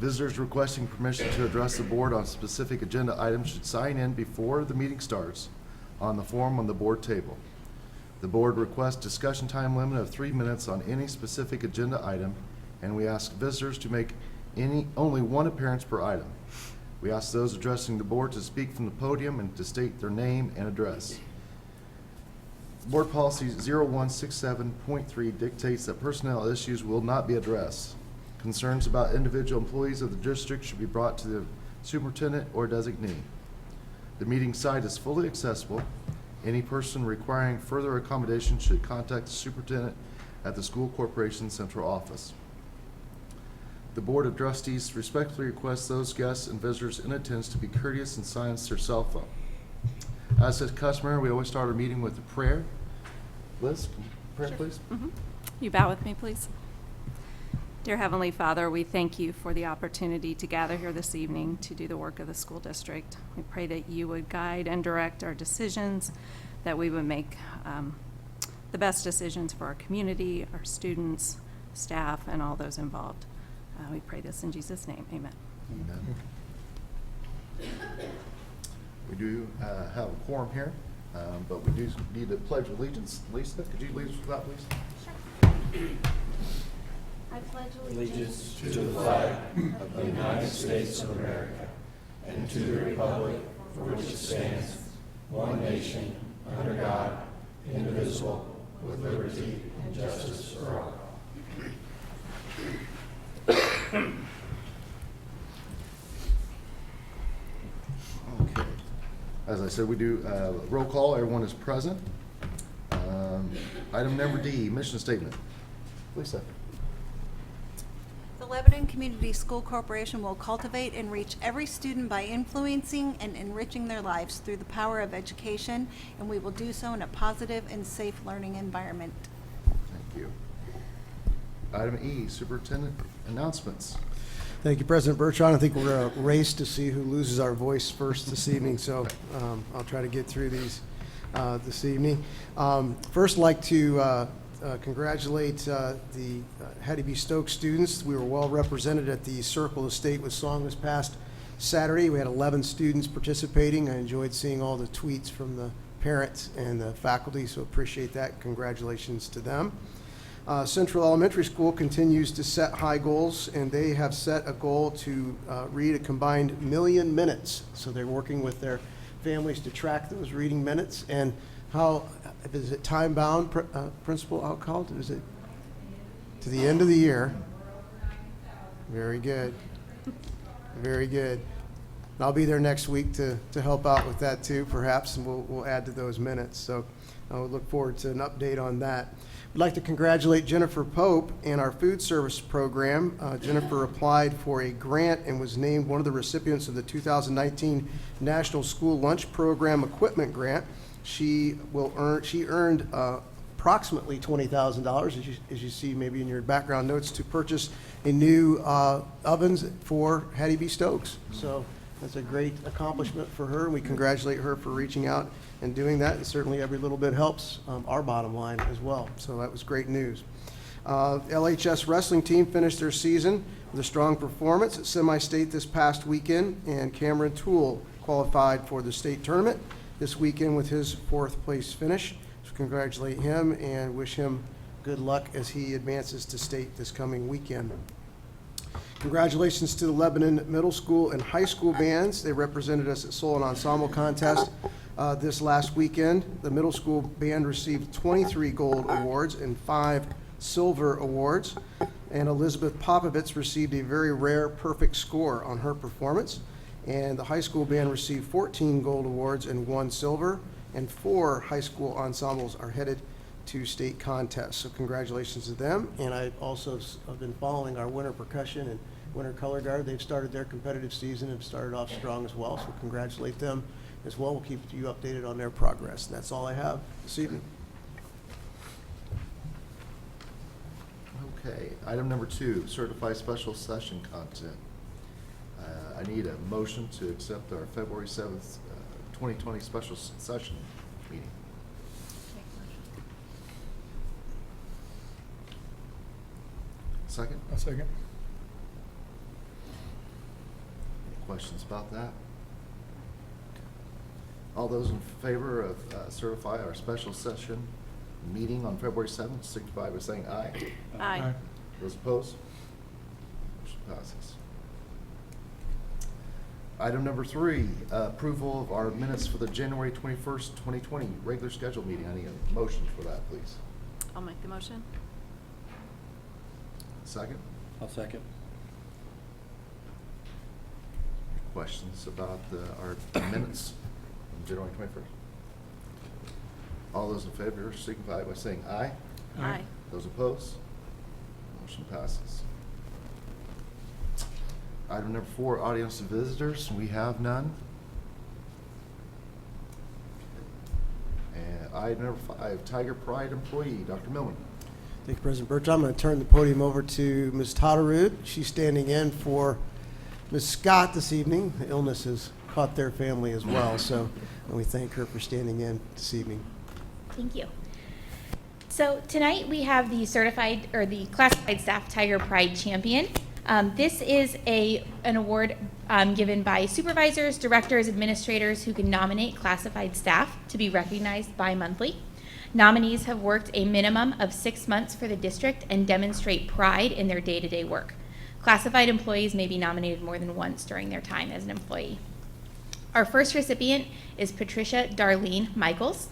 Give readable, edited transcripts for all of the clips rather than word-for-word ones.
Visitors requesting permission to address the board on specific agenda items should sign in before the meeting starts on the form on the board table. The board requests discussion time limit of 3 minutes on any specific agenda item, and we ask visitors to make only one appearance per item. We ask those addressing the board to speak from the podium and to state their name and address. Board Policy 0167.3 dictates that personnel issues will not be addressed. Concerns about individual employees of the district should be brought to the superintendent or designee. The meeting site is fully accessible. Any person requiring further accommodation should contact the superintendent at the school corporation central office. The Board of Trustees respectfully requests those guests and visitors in attendance to be courteous and silence their cell phone. As is customary, we always start our meeting with a prayer. Liz, prayer, Sure. please. You bow with me, please. Dear Heavenly Father, we thank you for the opportunity to gather here this evening to do the work of the school district. We pray that you would guide and direct our decisions, that we would make the best decisions for our community, our students, staff, and all those involved. We pray this in Jesus' name. Amen. Amen. We do have a quorum here, but we do need to pledge allegiance. Lisa, could you lead us with that, please? I pledge allegiance to the flag of the United States of America and to the republic for which it stands, one nation, under God, indivisible, with liberty and justice for all. Okay. As I said, we do roll call. Everyone is present. Item number D, mission statement. Lisa. The Lebanon Community School Corporation will cultivate and reach every student by influencing and enriching their lives through the power of education, and we will do so in a positive and safe learning environment. Thank you. Item E, superintendent announcements. Thank you, President Bertrand. I think we're going to race to see who loses our voice first this evening, so I'll try to get through these this evening. First, I'd like to congratulate the Hattie B. Stokes students. We were well represented at the Circle of State with Song this past Saturday. We had 11 students participating. I enjoyed seeing all the tweets from the parents and the faculty, so appreciate that. Congratulations to them. Central Elementary School continues to set high goals, and they have set a goal to read a combined 1 million minutes. So they're working with their families to track those reading minutes. And how, is it time-bound, Principal Outcalled? Is it to the end of the year? Very good. Very good. And I'll be there next week to help out with that too, perhaps, and we'll add to those minutes. So I would look forward to an update on that. I'd like to congratulate Jennifer Pope and our food service program. Jennifer applied for a grant and was named one of the recipients of the 2019 National School Lunch Program Equipment Grant. She earned approximately $20,000, as you see maybe in your background notes, to purchase a new ovens for Hattie B. Stokes. So that's a great accomplishment for her, and we congratulate her for reaching out and doing that. And certainly every little bit helps our bottom line as well. So that was great news. LHS wrestling team finished their season with a strong performance at semi-state this past weekend, and Cameron Toole qualified for the state tournament this weekend with his 4th place finish. So congratulate him and wish him good luck as he advances to state this coming weekend. Congratulations to the Lebanon Middle School and High School bands. They represented us at Solon Ensemble Contest this last weekend. The middle school band received 23 gold awards and 5 silver awards. And Elizabeth Popovitz received a very rare perfect score on her performance. And the high school band received 14 gold awards and 1 silver. And 4 high school ensembles are headed to state contests. So congratulations to them. And I also have been following our winter percussion and winter color guard. They've started their competitive season and started off strong as well. So congratulate them as well. We'll keep you updated on their progress. And that's all I have this evening. Okay, item number 2, certified special session content. I need a motion to accept our February 7th, 2020 special session meeting. Second? A second. Questions about that? All those in favor of certify our special session meeting on February 7th, signify by saying aye. Aye. Those opposed? Motion passes. Item number 3, approval of our minutes for the January 21st, 2020 regular scheduled meeting. I need a motion for that, please. I'll make the motion. Second? I'll second. Questions about our minutes on January 21st? All those in favor signify by saying aye. Aye. Those opposed? Motion passes. Item number 4, audience and visitors. We have none. And item number 5, Tiger Pride employee, Dr. Millman. Thank you, President Birch. I'm going to turn the podium over to Ms. Totterud. She's standing in for Ms. Scott this evening. The illness has caught their family as well, so and we thank her for standing in this evening. Thank you. So tonight we have the certified or the classified staff Tiger Pride Champion. This is an award given by supervisors, directors, administrators who can nominate classified staff to be recognized bi-monthly. Nominees have worked a minimum of 6 months for the district and demonstrate pride in their day-to-day work. Classified employees may be nominated more than once during their time as an employee. Our first recipient is Patricia Darlene Michaels.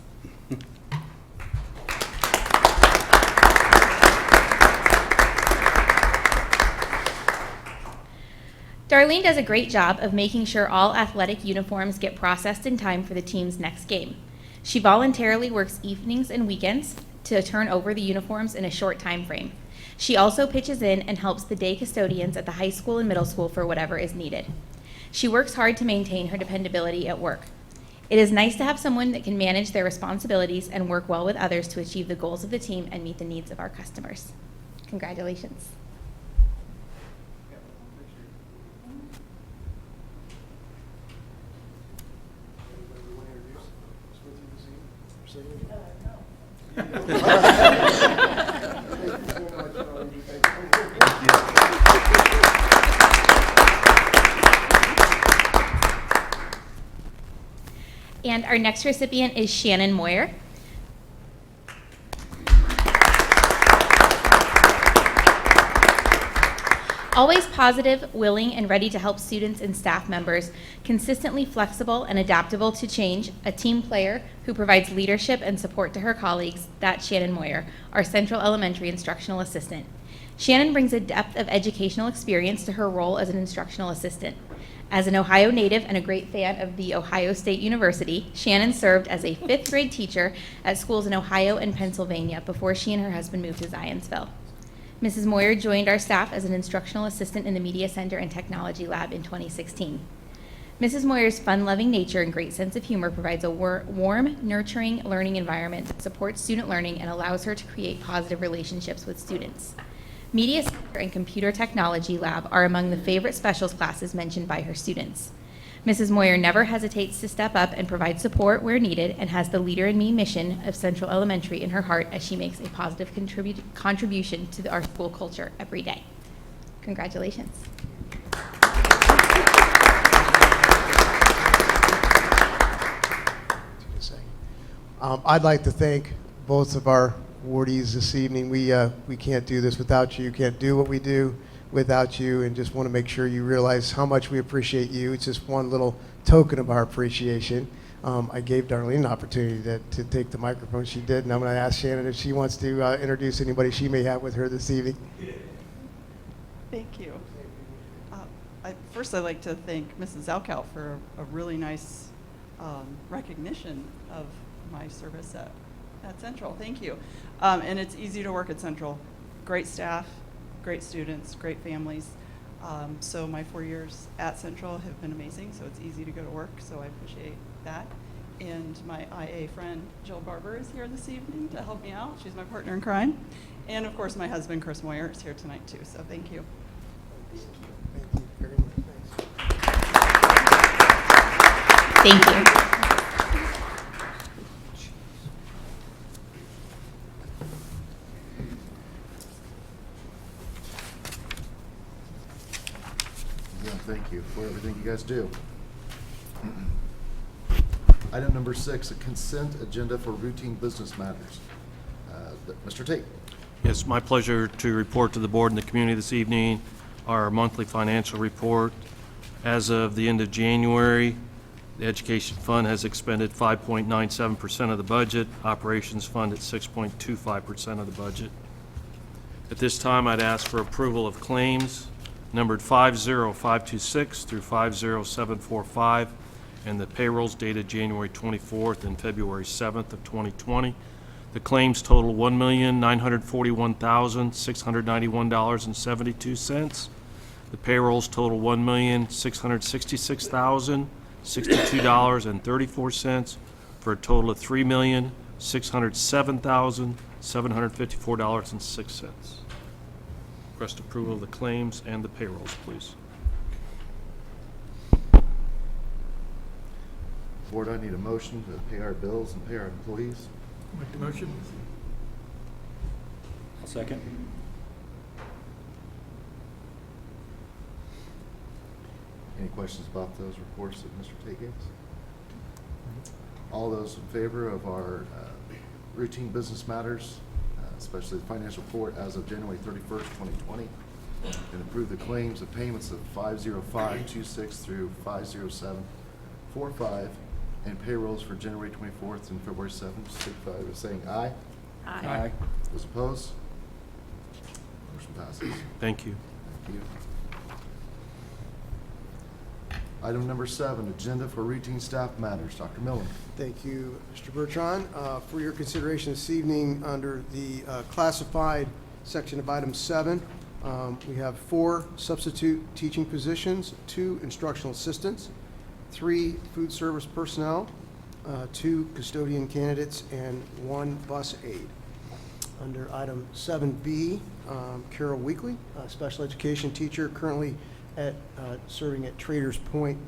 Darlene does a great job of making sure all athletic uniforms get processed in time for the team's next game. She voluntarily works evenings and weekends to turn over the uniforms in a short time frame. She also pitches in and helps the day custodians at the high school and middle school for whatever is needed. She works hard to maintain her dependability at work. It is nice to have someone that can manage their responsibilities and work well with others to achieve the goals of the team and meet the needs of our customers. Congratulations. And our next recipient is Shannon Moyer. Always positive, willing, and ready to help students and staff members, consistently flexible and adaptable to change, a team player who provides leadership and support to her colleagues, that's Shannon Moyer, our Central Elementary instructional assistant. Shannon brings a depth of educational experience to her role as an instructional assistant. As an Ohio native and a great fan of the Ohio State University, Shannon served as a 5th grade teacher at schools in Ohio and Pennsylvania before she and her husband moved to Zionsville. Mrs. Moyer joined our staff as an instructional assistant in the Media Center and Technology Lab in 2016. Mrs. Moyer's fun-loving nature and great sense of humor provides a warm, nurturing learning environment that supports student learning and allows her to create positive relationships with students. Media Center and Computer Technology Lab are among the favorite specials classes mentioned by her students. Mrs. Moyer never hesitates to step up and provide support where needed and has the Leader in Me mission of Central Elementary in her heart as she makes a positive contribution to our school culture every day. Congratulations. I'd like to thank both of our awardees this evening. We can't do this without you. Can't do what we do without you, and just want to make sure you realize how much we appreciate you. It's just one little token of our appreciation. I gave Darlene an opportunity to take the microphone. She did, and I'm going to ask Shannon if she wants to introduce anybody she may have with her this evening. Thank you. First, I'd like to thank Mrs. Zalkout for a really nice recognition of my service at Central. Thank you. And it's easy to work at Central. Great staff, great students, great families. So my 4 years at Central have been amazing, so it's easy to go to work, so I appreciate that. And my IA friend, Jill Barber, is here this evening to help me out. She's my partner in crime. And of course, my husband, Chris Moyer, is here tonight too, so thank you. Thank you very much. Thanks. Thank you. Yeah. thank you for everything you guys do. Item number 6, a consent agenda for routine business matters. Mr. Tate. Yes, my pleasure to report to the board and the community this evening our monthly financial report. As of the end of January, the Education Fund has expended 5.97% of the budget, Operations Fund at 6.25% of the budget. At this time, I'd ask for approval of claims numbered 50526 through 50745, and the payrolls dated January 24th and February 7th of 2020. The claims total $1,941,691.72. The payrolls total $1,666,062.34 for a total of $3,607,754.06. Request approval of the claims and the payrolls, please. Board, I need a motion to pay our bills and pay our employees. Make the motion. I'll second. Any questions about those reports that Mr. Tate gave us? All those in favor of our routine business matters, especially the financial report as of January 31st, 2020, and approve the claims and payments of 50526 through 50745, and payrolls for January 24th and February 7th, signify by saying aye. Aye. Those opposed? Motion passes. Thank you. Thank you. Item number 7, agenda for routine staff matters. Dr. Miller. Thank you, Mr. Bertrand. For your consideration this evening, under the classified section of item 7, we have 4 substitute teaching positions, 2 instructional assistants, 3 food service personnel, 2 custodian candidates, and 1 bus aide. Under item 7B, Carol Weekly, a special education teacher currently serving at Traders Point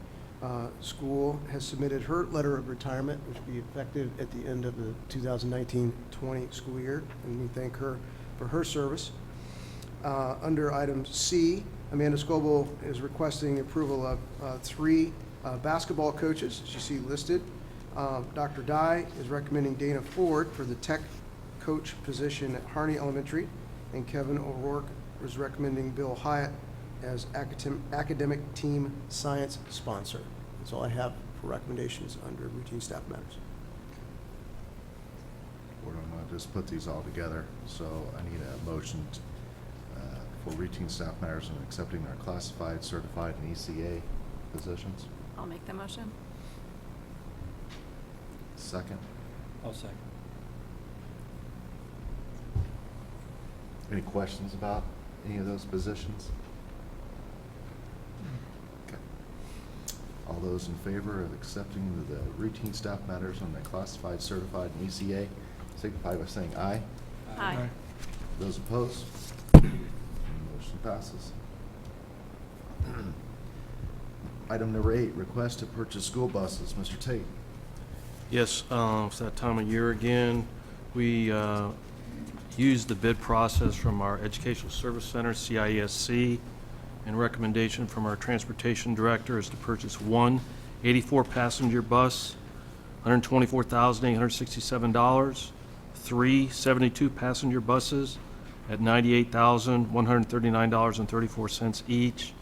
School, has submitted her letter of retirement, which will be effective at the end of the 2019-20 school year, and we thank her for her service. Under item C, Amanda Scoble is requesting approval of 3 basketball coaches, as you see listed. Dr. Dye is recommending Dana Ford for the tech coach position at Harney Elementary, and Kevin O'Rourke is recommending Bill Hyatt as academic team science sponsor. That's all I have for recommendations under routine staff matters. Board, I'm going to just put these all together, so I need a motion for routine staff matters and accepting our classified, certified, and ECA positions. I'll make the motion. Second. I'll second. Any questions about any of those positions? Okay. All those in favor of accepting the routine staff matters on the classified, certified, and ECA, signify by saying aye. Aye. Those opposed? Motion passes. Item number 8, request to purchase school buses. Mr. Tate. Yes, it's that time of year again. We used the bid process from our Educational Service Center, CIESC, and recommendation from our Transportation Director is to purchase 1 84-passenger bus, $124,867, 3 72-passenger buses at $98,139.34 each.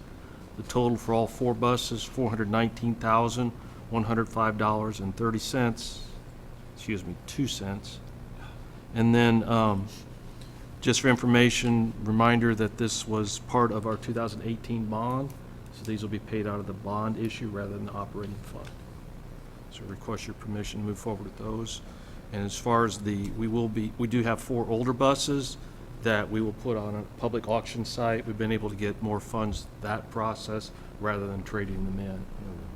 The total for all 4 buses, $419,105.30, excuse me, 2 cents. And then, just for information, reminder that this was part of our 2018 bond, so these will be paid out of the bond issue rather than the operating fund. So request your permission to move forward with those. And as far as we do have 4 older buses that we will put on a public auction site. We've been able to get more funds that process rather than trading them in.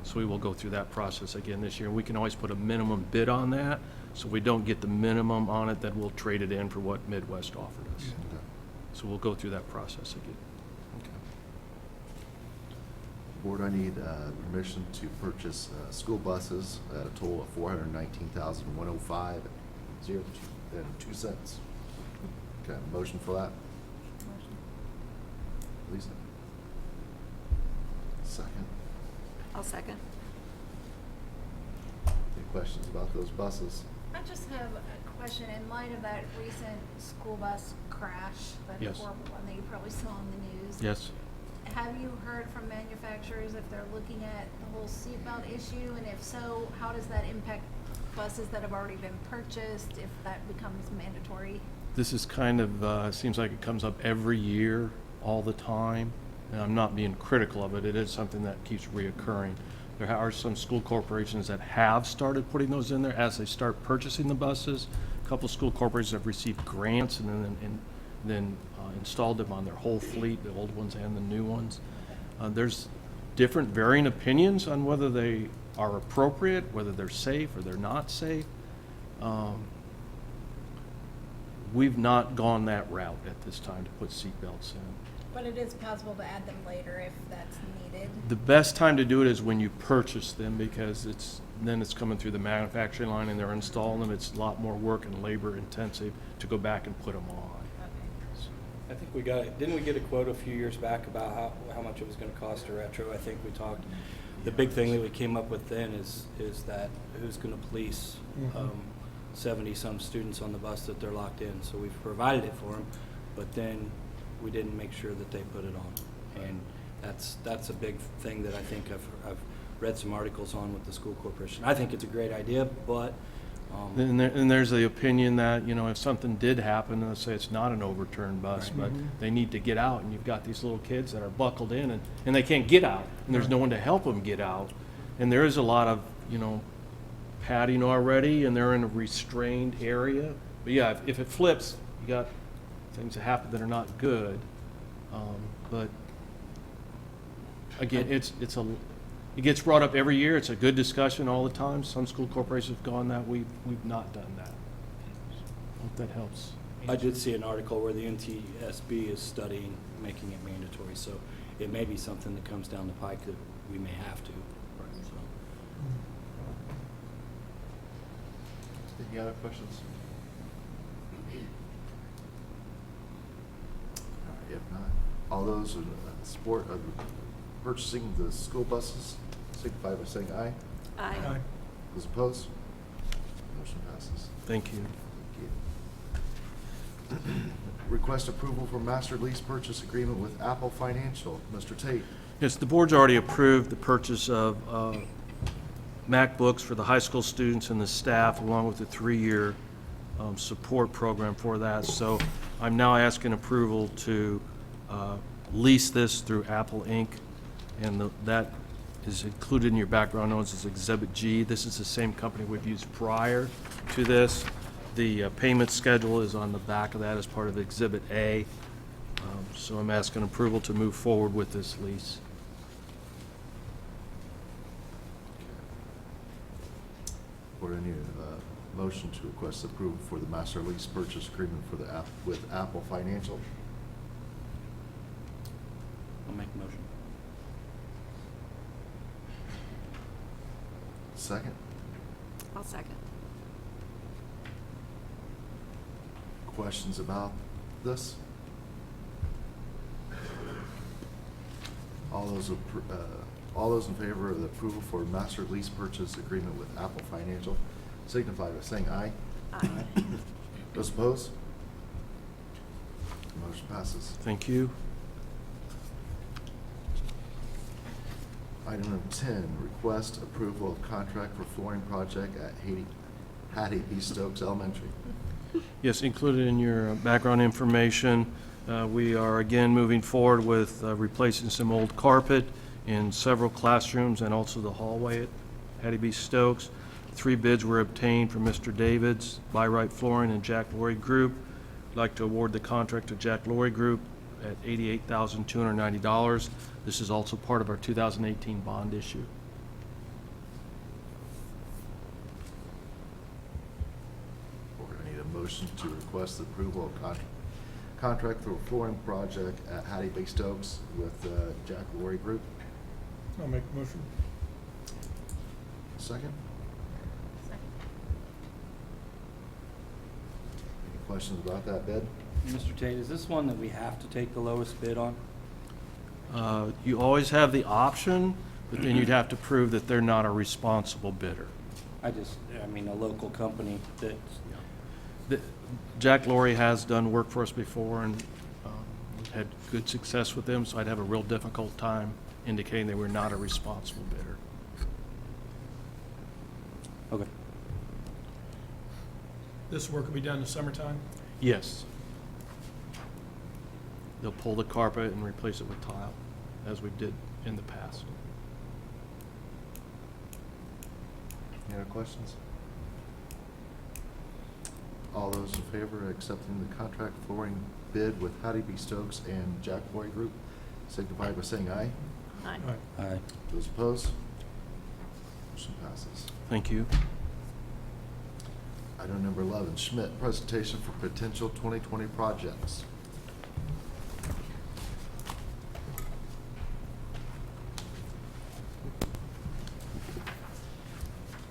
So we will go through that process again this year. And we can always put a minimum bid on that. So we don't get the minimum on it, then we'll trade it in for what Midwest offered us. Okay. So we'll go through that process again. Board, I need permission to purchase school buses at a total of $419,105.02. Okay, motion for that? Lisa? Second. I'll second. Any questions about those buses? I just have a question in light of that recent school bus crash, that Yes. horrible one that you probably saw on the news. Yes. Have you heard from manufacturers if they're looking at the whole seatbelt issue? And if so, how does that impact buses that have already been purchased if that becomes mandatory? This is kind of, seems like it comes up every year, all the time. And I'm not being critical of it. It is something that keeps reoccurring. There are some school corporations that have started putting those in there as they start purchasing the buses. A couple school corporations have received grants and then installed them on their whole fleet, the old ones and the new ones. There's different varying opinions on whether they are appropriate, whether they're safe or they're not safe. We've not gone that route at this time to put seatbelts in. But it is possible to add them later if that's needed. The best time to do it is when you purchase them, because then it's coming through the manufacturing line and they're installing them. It's a lot more work and labor intensive to go back and put them on. I think didn't we get a quote a few years back about how much it was gonna cost to retro? I think we talked, the big thing that we came up with then is that who's gonna police 70-some students on the bus that they're locked in. So we've provided it for them, but then we didn't make sure that they put it on. And that's a big thing that I think I've read some articles on with the school corporation. I think it's a great idea, but And there's the opinion that, if something did happen, let's say it's not an overturned bus, but they need to get out, and you've got these little kids that are buckled in, and they can't get out, and there's no one to help them get out. And there is a lot of, padding already, and they're in a restrained area. But yeah, if it flips, you got things that happen that are not good. But again, it gets brought up every year. It's a good discussion all the time. Some school corporations have gone that. We've not done that. Hope that helps. I did see an article where the NTSB is studying making it mandatory, so it may be something that comes down the pike that we may have to. So. Any other questions? All right, if not, all those in support of purchasing the school buses, signify by saying aye. Aye. Those opposed? Motion passes. Thank you. Thank you. Request approval for master lease purchase agreement with Apple Financial. Mr. Tate. Yes, the board's already approved the purchase of MacBooks for the high school students and the staff, along with a 3-year support program for that. So I'm now asking approval to lease this through Apple Inc., and that is included in your background notes as Exhibit G. This is the same company we've used prior to this. The payment schedule is on the back of that as part of Exhibit A. So I'm asking approval to move forward with this lease. Board, I need a motion to request approval for the master lease purchase agreement for the with Apple Financial. I'll make a motion. Second. I'll second. Questions about this? All those in favor of the approval for master lease purchase agreement with Apple Financial signify by saying aye. Aye. Those opposed? Motion passes. Thank you. Item number 10, request approval of contract for flooring project at Hattie B. Stokes Elementary. Yes, included in your background information, we are again moving forward with replacing some old carpet in several classrooms and also the hallway at Hattie B. Stokes. 3 bids were obtained from Mr. Davids, By-Right Flooring, and Jack Laurie Group. I'd like to award the contract to Jack Laurie Group at $88,290. This is also part of our 2018 bond issue. Board, I need a motion to request the approval of contract for flooring project at Hattie B. Stokes with Jack Laurie Group. I'll make a motion. Second? Any questions about that bid? Mr. Tate, is this one that we have to take the lowest bid on? You always have the option, but then you'd have to prove that they're not a responsible bidder. I mean, a local company that, Jack Laurie has done work for us before, and we've had good success with them, so I'd have a real difficult time indicating they were not a responsible bidder. okay. This work will be done in the summertime? Yes. They'll pull the carpet and replace it with tile, as we did in the past. Any other questions? All those in favor of accepting the contract flooring bid with Hattie B. Stokes and Jack Laurie Group signify by saying aye. Aye. Aye. Those opposed? Motion passes. Thank you. Item number 11, Schmidt, presentation for potential 2020 projects.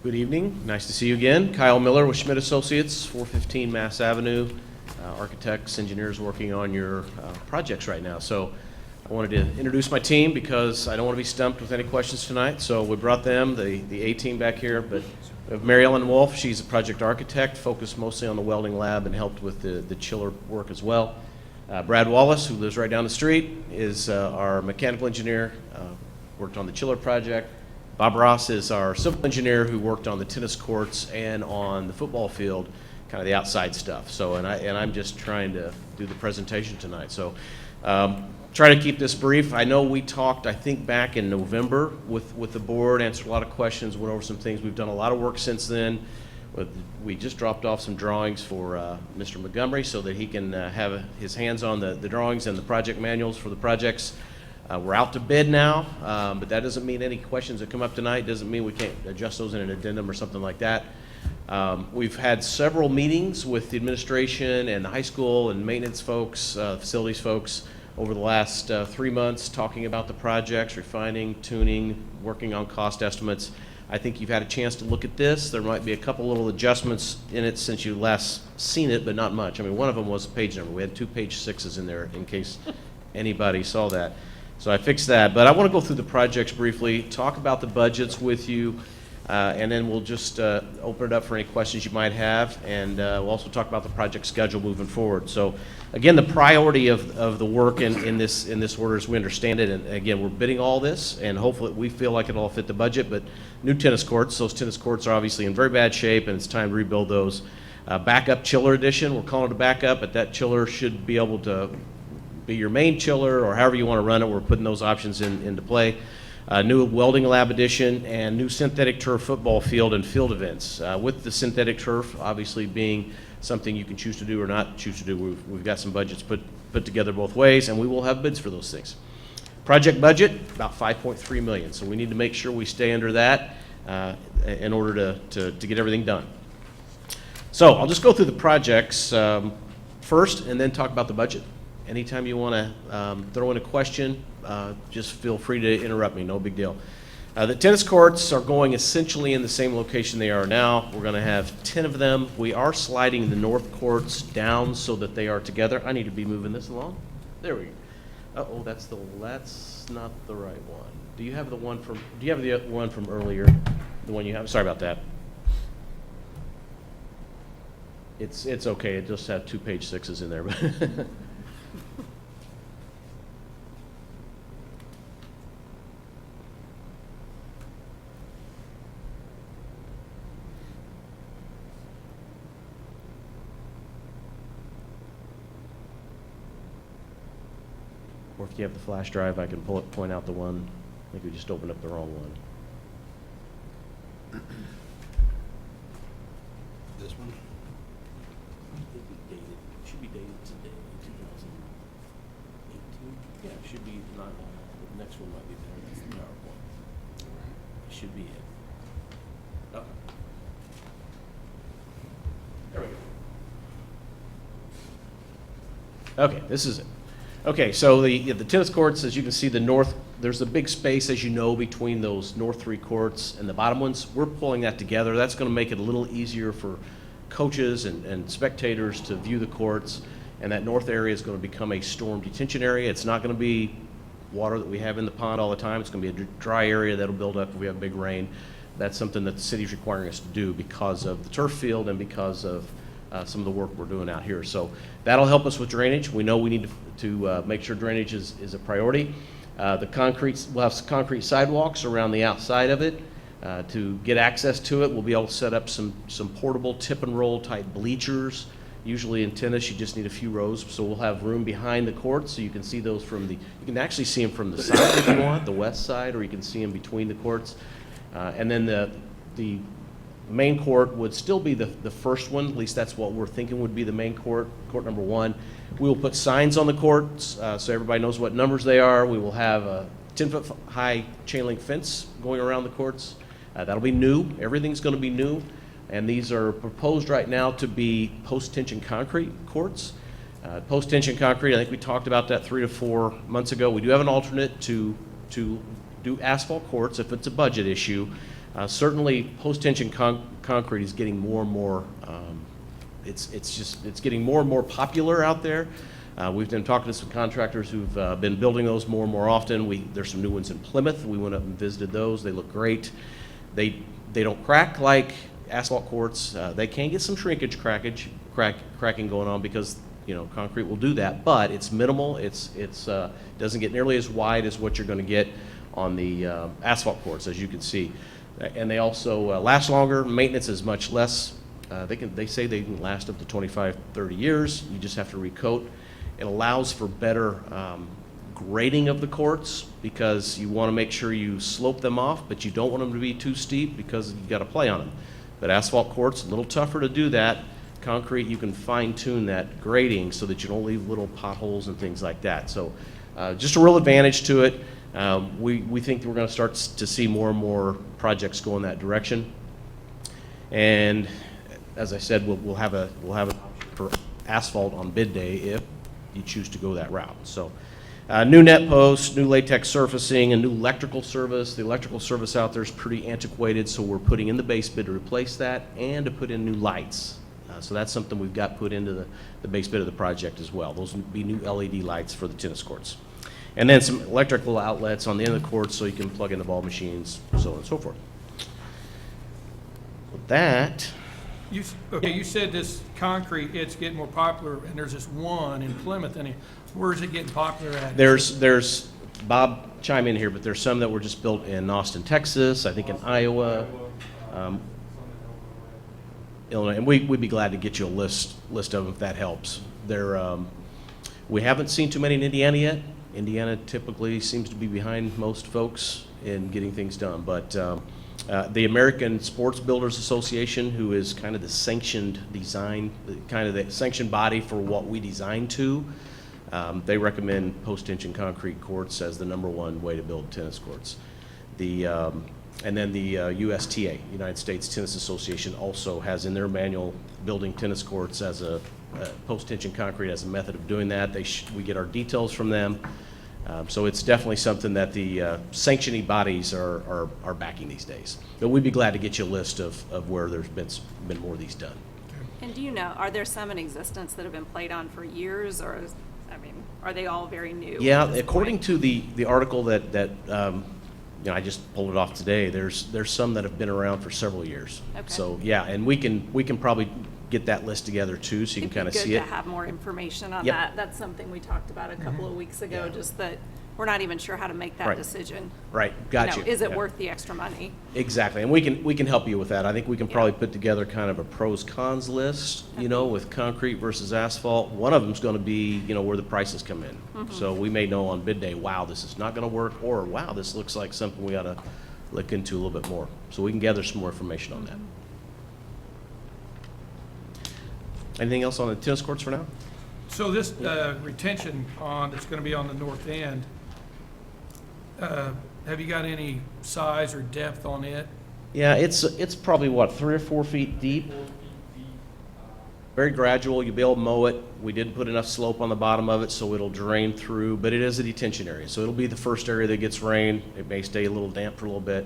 Good evening. Nice to see you again. Kyle Miller with Schmidt Associates, 415 Mass Avenue. Architects, engineers working on your projects right now. So I wanted to introduce my team because I don't want to be stumped with any questions tonight. So we brought them, the A team back here, but we have Mary Ellen Wolf. She's a project architect, focused mostly on the welding lab and helped with the chiller work as well. Brad Wallace, who lives right down the street, is our mechanical engineer, worked on the chiller project. Bob Ross is our civil engineer who worked on the tennis courts and on the football field, kind of the outside stuff. So, and I'm just trying to do the presentation tonight. So, try to keep this brief. I know we talked, I think, back in November with the board, answered a lot of questions, went over some things. We've done a lot of work since then. We just dropped off some drawings for Mr. Montgomery so that he can have his hands on the drawings and the project manuals for the projects. We're out to bid now, but that doesn't mean any questions that come up tonight doesn't mean we can't adjust those in an addendum or something like that. We've had several meetings with the administration and the high school and maintenance folks, facilities folks over the last 3 months, talking about the projects, refining, tuning, working on cost estimates. I think you've had a chance to look at this. There might be a couple little adjustments in it since you last seen it, but not much. I mean, one of them was a page number. We had 2 page 6s in there in case anybody saw that. So I fixed that, but I want to go through the projects briefly, talk about the budgets with you, and then we'll just open it up for any questions you might have, and we'll also talk about the project schedule moving forward. So again, the priority of the work in this order as we understand it, and again, we're bidding all this, and hopefully we feel like it'll all fit the budget, but new tennis courts, those tennis courts are obviously in very bad shape, and it's time to rebuild those. Backup chiller edition, we're calling it a backup, but that chiller should be able to be your main chiller or however you want to run it. We're putting those options into play. New welding lab addition and new synthetic turf football field and field events. With the synthetic turf obviously being something you can choose to do or not choose to do, we've got some budgets put together both ways, and we will have bids for those things. Project budget, about $5.3 million, so we need to make sure we stay under that in order to get everything done. So I'll just go through the projects first and then talk about the budget. Anytime you want to throw in a question, just feel free to interrupt me, no big deal. The tennis courts are going essentially in the same location they are now. We're going to have 10 of them. We are sliding the north courts down so that they are together. I need to be moving this along. There we go. Uh-oh, that's not the right one. Do you have the one from earlier? The one you have? Sorry about that. It's okay. It just had 2 page 6s in there. Or if you have the flash drive, I can point out the one. I think we just opened up the wrong one. This one? It should be dated today, 2018. Yeah, it should be not. The next one might be better. That's the PowerPoint. It should be it. Oh. There we go. Okay, this is it. Okay, so the tennis courts, as you can see, there's a big space, as you know, between those north 3 courts and the bottom ones. We're pulling that together. That's going to make it a little easier for coaches and spectators to view the courts, and that north area is going to become a storm detention area. It's not going to be water that we have in the pond all the time. It's going to be a dry area that'll build up if we have big rain. That's something that the city's requiring us to do because of the turf field and because of some of the work we're doing out here. So that'll help us with drainage. We know we need to make sure drainage is a priority. We'll have some concrete sidewalks around the outside of it. To get access to it, we'll be able to set up some portable tip and roll type bleachers. Usually in tennis, you just need a few rows, so we'll have room behind the court, so you can see those you can actually see them from the side if you want, the west side, or you can see them between the courts. And then the main court would still be the first one, at least that's what we're thinking would be the main court, court number 1. We will put signs on the courts so everybody knows what numbers they are. We will have a 10-foot high chain link fence going around the courts. That'll be new. Everything's going to be new. And these are proposed right now to be post-tension concrete courts. Post-tension concrete, I think we talked about that 3 to 4 months ago. We do have an alternate to do asphalt courts if it's a budget issue. Certainly, post-tension concrete is getting more and more. It's getting more and more popular out there. We've been talking to some contractors who've been building those more and more often. There's some new ones in Plymouth. We went up and visited those. They look great. They don't crack like asphalt courts. They can get some shrinkage cracking going on because concrete will do that, but it's minimal. It doesn't get nearly as wide as what you're going to get on the asphalt courts, as you can see. And they also last longer. Maintenance is much less. They say they can last up to 25, 30 years. You just have to recoat. It allows for better grading of the courts because you want to make sure you slope them off, but you don't want them to be too steep because you've got to play on them. But asphalt courts, a little tougher to do that. Concrete, you can fine-tune that grading so that you don't leave little potholes and things like that. So just a real advantage to it. We think that we're going to start to see more and more projects go in that direction. And as I said, we'll have an option for asphalt on bid day if you choose to go that route. So new net posts, new latex surfacing, and new electrical service. The electrical service out there is pretty antiquated, so we're putting in the base bid to replace that and to put in new lights. So that's something we've got put into the base bid of the project as well. Those would be new LED lights for the tennis courts. And then some electrical outlets on the end of the courts so you can plug in the ball machines, so on and so forth. With that, You said this concrete, it's getting more popular, and there's this one in Plymouth, and where is it getting popular at? there's Bob, chime in here, but there's some that were just built in Austin, Texas, I think in Iowa, Illinois, and we'd be glad to get you a list of them if that helps. We haven't seen too many in Indiana yet. Indiana typically seems to be behind most folks in getting things done, but the American Sports Builders Association, who is kind of the sanctioned design, kind of the sanctioned body for what we design to, they recommend post-tension concrete courts as the #1 way to build tennis courts. And then the USTA, United States Tennis Association, also has in their manual building tennis courts as a post-tension concrete as a method of doing that. We get our details from them. So it's definitely something that the sanctioning bodies are backing these days. But we'd be glad to get you a list of where there's been more of these done. And do you know, are there some in existence that have been played on for years, or are they all very new? Yeah, according to the article that I just pulled it off today, there's some that have been around for several years. Okay. So yeah, and we can probably get that list together too, so you can kind of see it. It'd be good to have more information on Yep. that. That's something we talked about a couple of weeks ago, just that we're not even sure how to make that Right. decision. Right, got you. Is it Yeah. worth the extra money? Exactly, and we can help you with that. I think we can Yeah. probably put together kind of a pros cons list, with concrete versus asphalt. One of them's going to be, where the prices come in. So we may know on bid day, wow, this is not going to work, or wow, this looks like something we ought to look into a little bit more. So we can gather some more information on that. Anything else on the tennis courts for now? So this retention pond that's going to be on the north end, have you got any size or depth on it? Yeah, it's probably, 3 or 4 feet deep? Very gradual, you'll be able to mow it. We did put enough slope on the bottom of it so it'll drain through, but it is a detention area. So it'll be the first area that gets rain. It may stay a little damp for a little bit,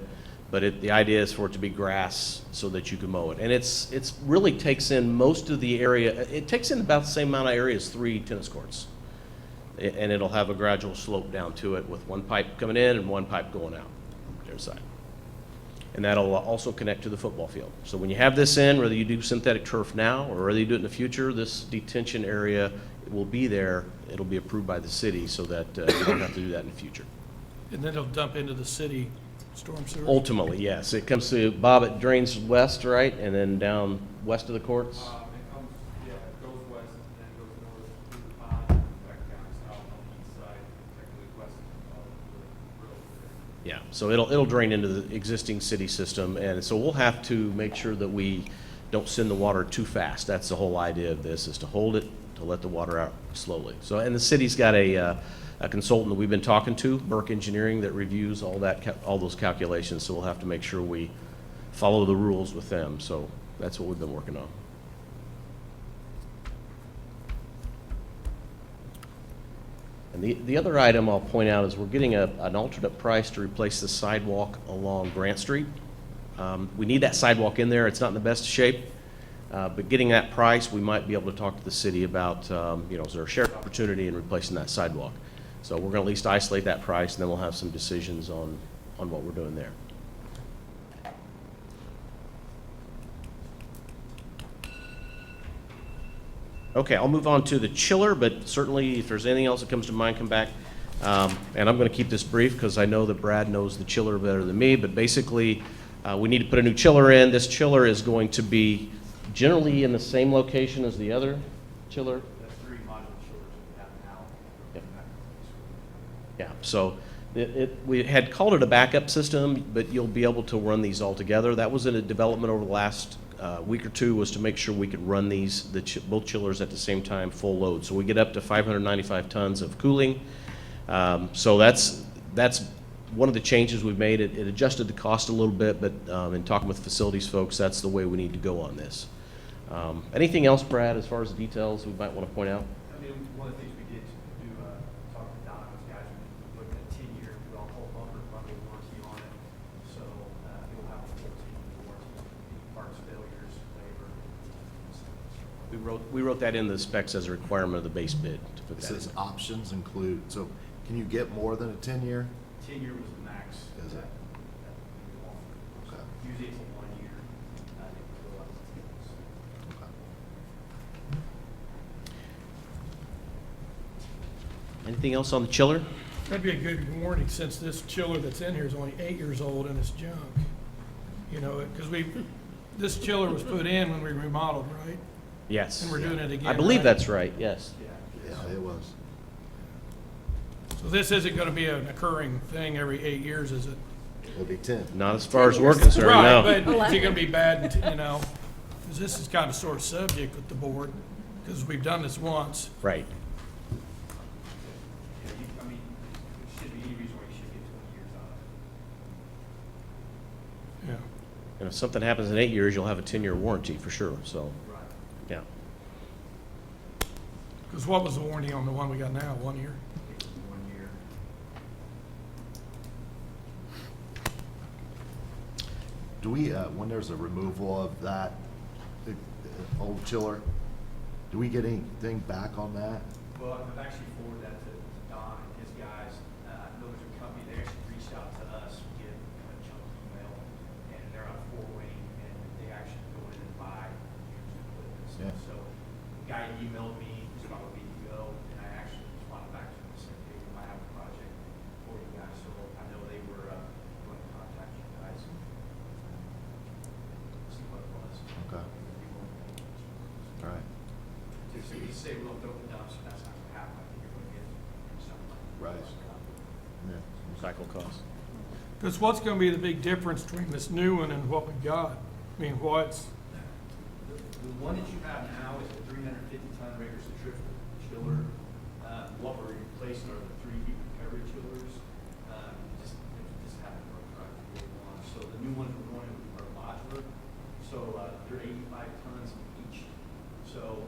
but the idea is for it to be grass so that you can mow it. And it's really takes in most of the area. It takes in about the same amount of area as 3 tennis courts. and it'll have a gradual slope down to it with one pipe coming in and one pipe going out their side. And that'll also connect to the football field. So when you have this in, whether you do synthetic turf now or whether you do it in the future, this detention area will be there. It'll be approved by the city so that you don't have to do that in the future. And then it'll dump into the city storm sewer? Ultimately, yes. It comes to, Bob, it drains west, right? And then down west of the courts? It comes, yeah, it goes west and then goes north through the pond, back down south on the east side, technically west of the road there. Yeah, so it'll drain into the existing city system, and so we'll have to make sure that we don't send the water too fast. That's the whole idea of this, is to hold it, to let the water out slowly. So, and the city's got a consultant that we've been talking to, Burke Engineering, that reviews all those calculations, so we'll have to make sure we follow the rules with them. So that's what we've been working on. And the other item I'll point out is we're getting an alternate price to replace the sidewalk along Grant Street. We need that sidewalk in there. It's not in the best shape, but getting that price, we might be able to talk to the city about, is there a shared opportunity in replacing that sidewalk? So we're going to at least isolate that price, and then we'll have some decisions on what we're doing there. Okay, I'll move on to the chiller, but certainly if there's anything else that comes to mind, come back. And I'm going to keep this brief because I know that Brad knows the chiller better than me, but basically we need to put a new chiller in. This chiller is going to be generally in the same location as the other chiller. That's 3 modular chillers that we have now. Yep. Yeah, so we had called it a backup system, but you'll be able to run these all together. That was in a development over the last week or two, was to make sure we could run these, both chillers at the same time, full load. So we get up to 595 tons of cooling. So that's one of the changes we've made. It adjusted the cost a little bit, but in talking with facilities folks, that's the way we need to go on this. Anything else, Brad, as far as the details we might want to point out? I mean, one of the things we did do, talk to Don and those guys, we looked at 10-year, we all whole bumper warranty on it. So you'll have a full 10-year warranty, parts failures, labor. We wrote that in the specs as a requirement of the base bid to put It that in. says options include, so can you get more than a 10-year? 10-year was the max. Is it? that we offer. Okay. Usually it's a 1 year. They would go out to 10 years. Okay. Anything else on the chiller? That'd be a good warning, since this chiller that's in here is only 8 years old and it's junk. You know, because this chiller was put in when we remodeled, right? Yes. And we're doing it again, I believe right? that's right, yes. Yeah, it was. So this isn't gonna be an occurring thing every 8 years, is it? It'll be 10. Not as far as we're concerned, no. Right, but is it gonna be bad, you know, because this is kind of sore subject with the board, because we've done this once. Right. Yeah, I mean, there should be any reason why you should get 20 years out of it. Yeah. And if something happens in 8 years, you'll have a 10-year warranty for sure, so, Right. yeah. Because what was the warranty on the one we got now, 1 year? 1 year. Do we, when there's a removal of that old chiller, do we get anything back on that? Well, I've actually forwarded that to Don and his guys. I know there's a company, they actually reached out to us, we get a junk email, and they're on Fort Wayne, and they actually go in and buy used equipment. Yeah. So the guy emailed me just about a week ago, and I actually responded back to him and said, hey, we might have a project for you guys. So I know they were going to contact you guys. See what it was. Okay. All right. So you say we don't throw the dumpster, that's not gonna happen. I think you're gonna get something like. Right. Yeah. Cycle cost. Because what's gonna be the big difference between this new one and what we got? I mean, what's, The one that you have now is a 350-ton regular centrifugal chiller. What we're replacing are the 3 heat recovery chillers. Just haven't worked right for the one. So the new ones we're going are modular. So they're 85 tons each. So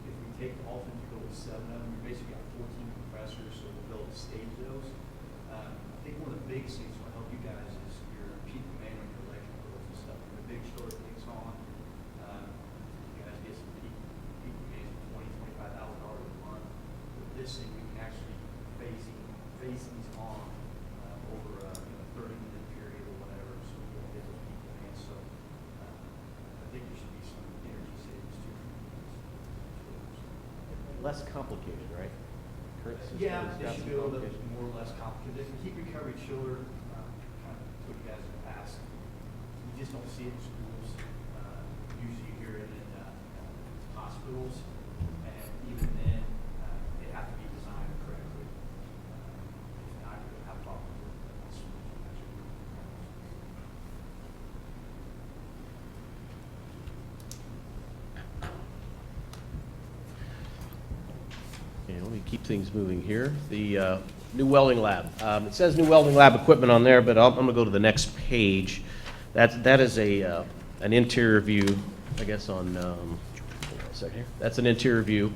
if we take all of them, you go with 7 of them, you basically got 14 compressors, so we'll be able to stage those. I think one of the biggest things that will help you guys is your peak demand on your electric bills and stuff. When the big store takes on, you guys get some peak demands of $20,000 to $25,000 a month. With this thing, we can actually less complicated, right? Current system Yeah, has it got should some be a little bit complications. more or less complicated. The heat recovery chiller, kind of told you guys in the past, you just don't see it in schools. Usually you hear it in hospitals, and even then, they have to be designed correctly. If not, you'll have problems with the schools. Okay, let me keep things moving here. The new welding lab. It says new welding lab equipment on there, but I'm going to go to the next page. That is an interior view, I guess, on, hold on a second here. That's an interior view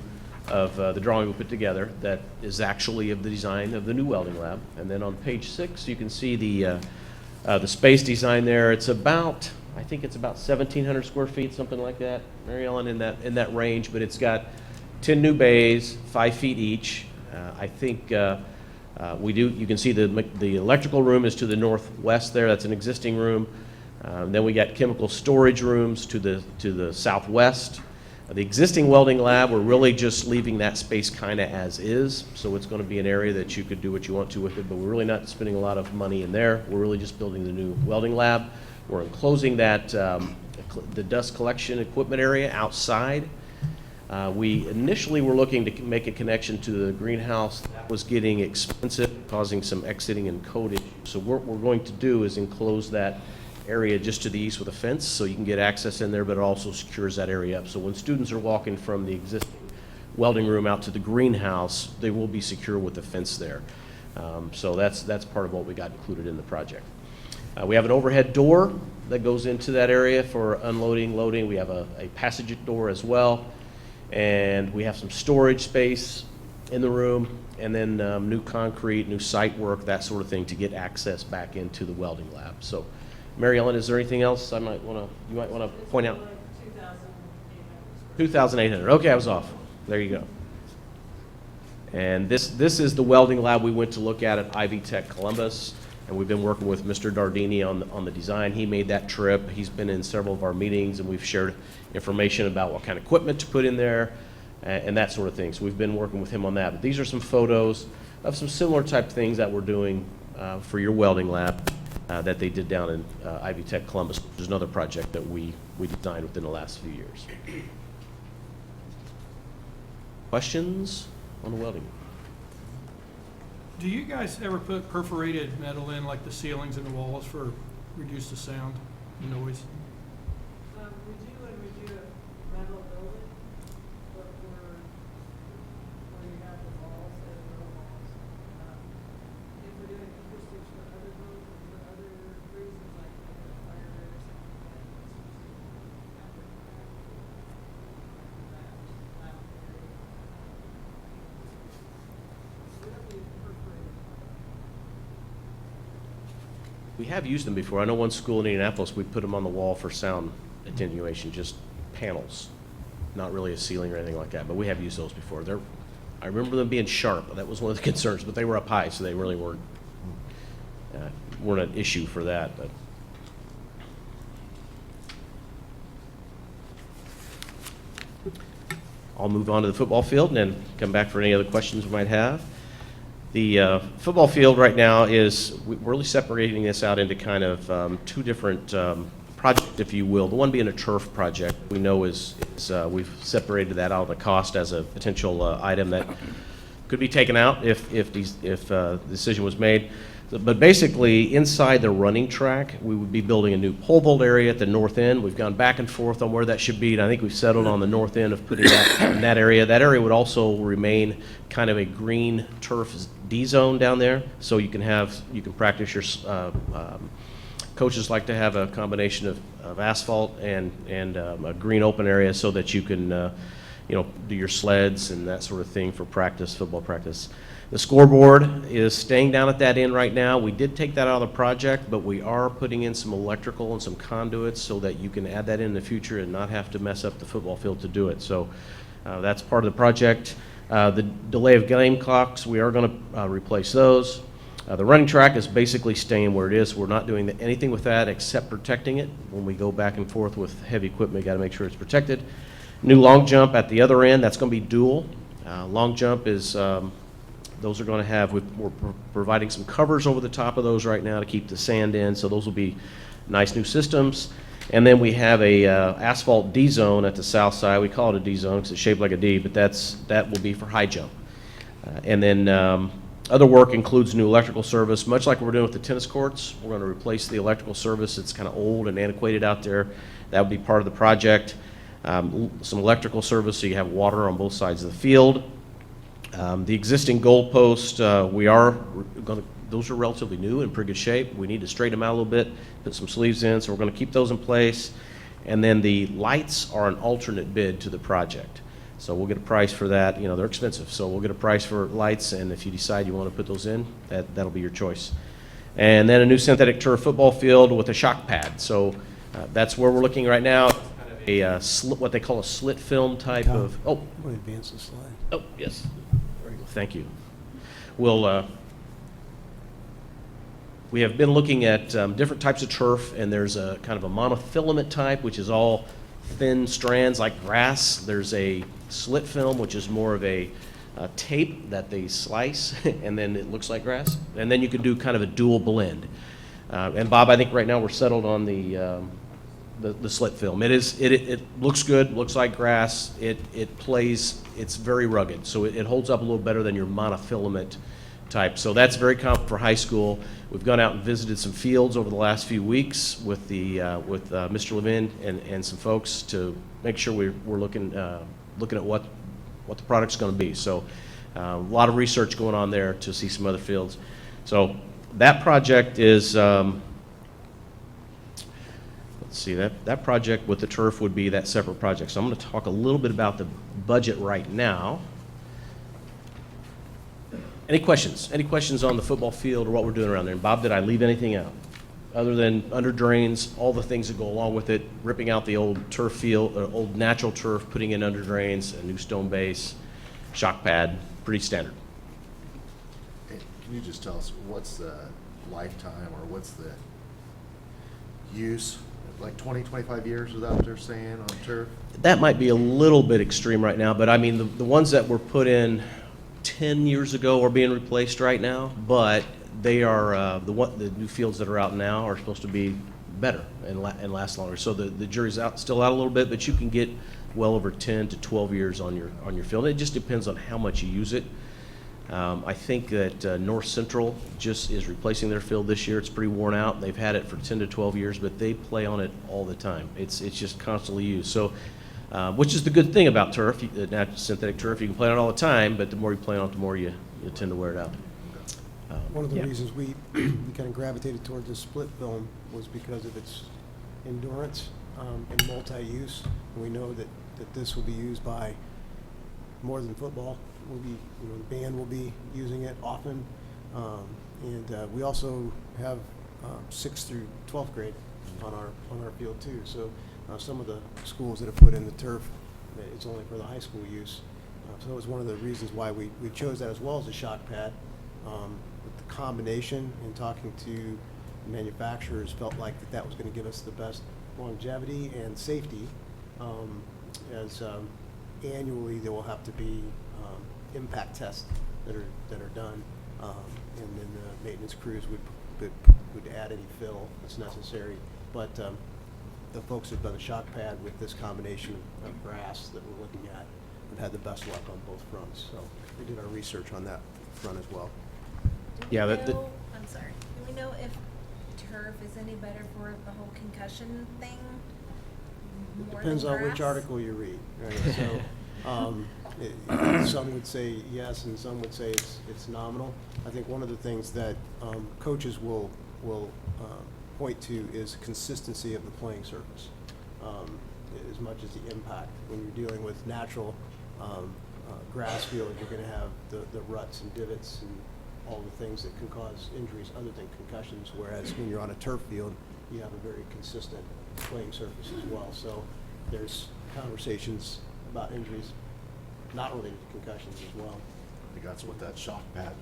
of the drawing we put together that is actually of the design of the new welding lab. And then on page 6, you can see the space design there. It's about, I think it's about 1,700 square feet, something like that, Mary Ellen, in that range, but it's got 10 new bays, 5 feet each. I think you can see the electrical room is to the northwest there. That's an existing room. Then we got chemical storage rooms to the southwest. The existing welding lab, we're really just leaving that space kind of as is. So it's going to be an area that you could do what you want to with it, but we're really not spending a lot of money in there. We're really just building the new welding lab. We're enclosing that, the dust collection equipment area outside. We initially were looking to make a connection to the greenhouse. That was getting expensive, causing some exiting and code issues. So what we're going to do is enclose that area just to the east with a fence, so you can get access in there, but it also secures that area up. So when students are walking from the existing welding room out to the greenhouse, they will be secure with the fence there. So that's part of what we got included in the project. We have an overhead door that goes into that area for unloading, loading. We have a passage door as well. And we have some storage space in the room, and then new concrete, new site work, that sort of thing to get access back into the welding lab. So, Mary Ellen, is there anything else you might want to point out? 2,800. Okay, I was off. There you go. And this is the welding lab we went to look at Ivy Tech Columbus, and we've been working with Mr. Dardini on the design. He made that trip. He's been in several of our meetings, and we've shared information about what kind of equipment to put in there and that sort of thing. So we've been working with him on that. But these are some photos of some similar type things that we're doing for your welding lab that they did down in Ivy Tech Columbus, which is another project that we designed within the last few years. Questions on the welding? Do you guys ever put perforated metal in, like the ceilings and the walls, for reduce the sound, the noise? We do when we do a metal building, but where you have the walls and no walls. If we're doing acoustics for other buildings, for other reasons, like a fire or something like that, We have used them before. I know one school in Indianapolis, we put them on the wall for sound attenuation, just panels, not really a ceiling or anything like that, but we have used those before. I remember them being sharp. That was one of the concerns, but they were up high, so they really weren't an issue for that. But I'll move on to the football field and then come back for any other questions we might have. The football field right now we're really separating this out into kind of two different projects, if you will. The one being a turf project, we know we've separated that out of the cost as a potential item that could be taken out if the decision was made. But basically, inside the running track, we would be building a new pole vault area at the north end. We've gone back and forth on where that should be, and I think we've settled on the north end of putting that in that area. That area would also remain kind of a green turf D zone down there, so you can practice your coaches like to have a combination of asphalt and a green open area so that you can do your sleds and that sort of thing for practice, football practice. The scoreboard is staying down at that end right now. We did take that out of the project, but we are putting in some electrical and some conduits so that you can add that in the future and not have to mess up the football field to do it. So that's part of the project. The delay of game clocks, we are going to replace those. The running track is basically staying where it is. We're not doing anything with that except protecting it. When we go back and forth with heavy equipment, we got to make sure it's protected. New long jump at the other end, that's going to be dual. Long jump is, those are going to have, we're providing some covers over the top of those right now to keep the sand in, so those will be nice new systems. And then we have a asphalt D zone at the south side. We call it a D zone because it's shaped like a D, but that will be for high jump. And then other work includes new electrical service, much like we're doing with the tennis courts. We're going to replace the electrical service. It's kind of old and antiquated out there. That would be part of the project. Some electrical service so you have water on both sides of the field. The existing goalposts, those are relatively new and in pretty good shape. We need to straighten them out a little bit, put some sleeves in, so we're going to keep those in place. And then the lights are an alternate bid to the project. So we'll get a price for that. You know, they're expensive, so we'll get a price for lights, and if you decide you want to put those in, that'll be your choice. And then a new synthetic turf football field with a shock pad. So that's where we're looking right now. What they call a slit film type of. Oh, I'm going to advance the slide. Oh, yes. Very good. Thank you. We have been looking at different types of turf, and there's a kind of a monofilament type, which is all thin strands like grass. There's a slit film, which is more of a tape that they slice, and then it looks like grass. And then you can do kind of a dual blend. And Bob, I think right now we're settled on the slit film. It looks good, looks like grass. It plays. It's very rugged, so it holds up a little better than your monofilament type. So that's very common for high school. We've gone out and visited some fields over the last few weeks with Mr. Levin and some folks to make sure we're looking at what the product's going to be. So a lot of research going on there to see some other fields. So that project is. Let's see, that project with the turf would be that separate project. So I'm going to talk a little bit about the budget right now. Any questions? Any questions on the football field or what we're doing around there? And Bob, did I leave anything out? Other than under drains, all the things that go along with it, ripping out the old turf field, old natural turf, putting in under drains, a new stone base, shock pad, pretty standard. Hey, can you just tell us what's the lifetime or what's the use? Like 20, 25 years is that what they're saying on turf? That might be a little bit extreme right now, but I mean, the ones that were put in 10 years ago are being replaced right now, but they are, the new fields that are out now are supposed to be better and last longer. So the jury's still out a little bit, but you can get well over 10 to 12 years on your field. It just depends on how much you use it. I think that North Central just is replacing their field this year. It's pretty worn out. They've had it for 10 to 12 years, but they play on it all the time. It's just constantly used. So, which is the good thing about turf, natural synthetic turf. You can play on it all the time, but the more you play on it, the more you tend to wear it out. One of the Yeah. reasons we kind of gravitated towards the split film was because of its endurance and multi-use. And we know that this will be used by more than football. The band will be using it often. And we also have 6th through 12th grade on our field too. So some of the schools that have put in the turf, it's only for the high school use. So that was one of the reasons why we chose that as well as a shock pad. With the combination and talking to manufacturers, felt like that was going to give us the best longevity and safety. As annually there will have to be impact tests that are done, and then the maintenance crews would add any fill that's necessary. But the folks who've done the shock pad with this combination of grass that we're looking at have had the best luck on both fronts. So we did our research on that front as well. Yeah, I'm sorry. Do we know if turf is any better for the whole concussion thing? It more depends than on which grass? article you read, right? So, some would say yes, and some would say it's nominal. I think one of the things that coaches will point to is consistency of the playing surface, as much as the impact. When you're dealing with natural grass field, you're going to have the ruts and divots and all the things that can cause injuries other than concussions, whereas when you're on a turf field, you have a very consistent playing surface as well. So there's conversations about injuries not related to concussions as well. I think that's what that shock pad,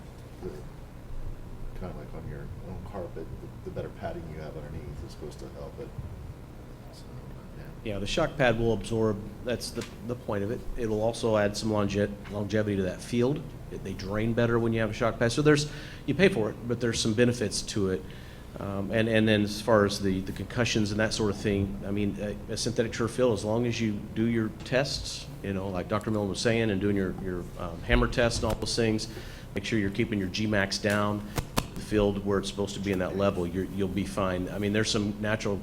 kind of like on your own carpet, the better padding you have underneath is supposed to help it. Yeah, the shock pad will absorb, that's the point of it. It'll also add some longevity to that field. They drain better when you have a shock pad. So you pay for it, but there's some benefits to it. And then as far as the concussions and that sort of thing, I mean, a synthetic turf field, as long as you do your tests, like Dr. Millen was saying, and doing your hammer test and all those things, make sure you're keeping your Gmax down, the field where it's supposed to be in that level, you'll be fine. I mean, there's some natural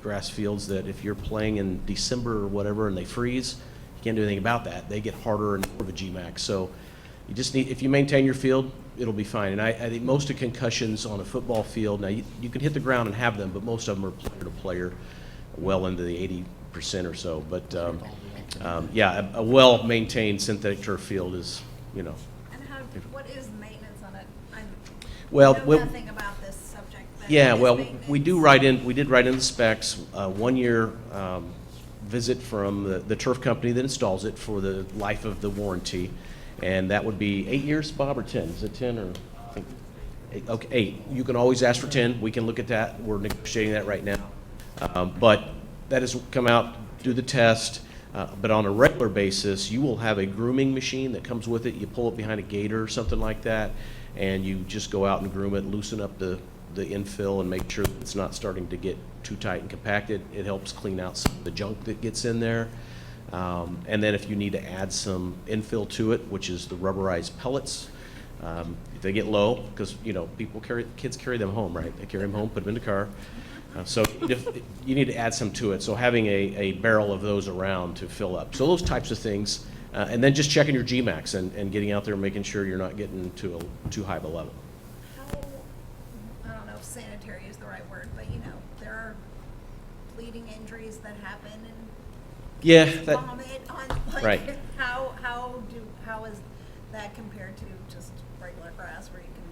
grass fields that if you're playing in December or whatever and they freeze, you can't do anything about that. They get harder and more of a Gmax. So you just need, if you maintain your field, it'll be fine. And I think most of concussions on a football field, now you can hit the ground and have them, but most of them are player to player, well into the 80% or so. But yeah, a well-maintained synthetic turf field is, And what is maintenance on it? Well, I know nothing about this subject. But yeah, what is well, maintenance? we did write in the specs, 1 year visit from the turf company that installs it for the life of the warranty. And that would be 8 years, Bob, or 10? Is it 10 or? I think 8. Okay, 8. You can always ask for 10. We can look at that. We're negotiating that right now. But that has come out, do the test. But on a regular basis, you will have a grooming machine that comes with it. You pull it behind a gator or something like that, and you just go out and groom it, loosen up the infill, and make sure that it's not starting to get too tight and compacted. It helps clean out some of the junk that gets in there. And then if you need to add some infill to it, which is the rubberized pellets, if they get low, because kids carry them home, right? They carry them home, put them in the car. So if you need to add some to it. So having a barrel of those around to fill up. So those types of things, and then just checking your Gmax and getting out there and making sure you're not getting to too high of a level. I don't know if sanitary is the right word, but there are bleeding injuries that happen and Yeah, vomit on, right. How is that compared to just regular grass where you can?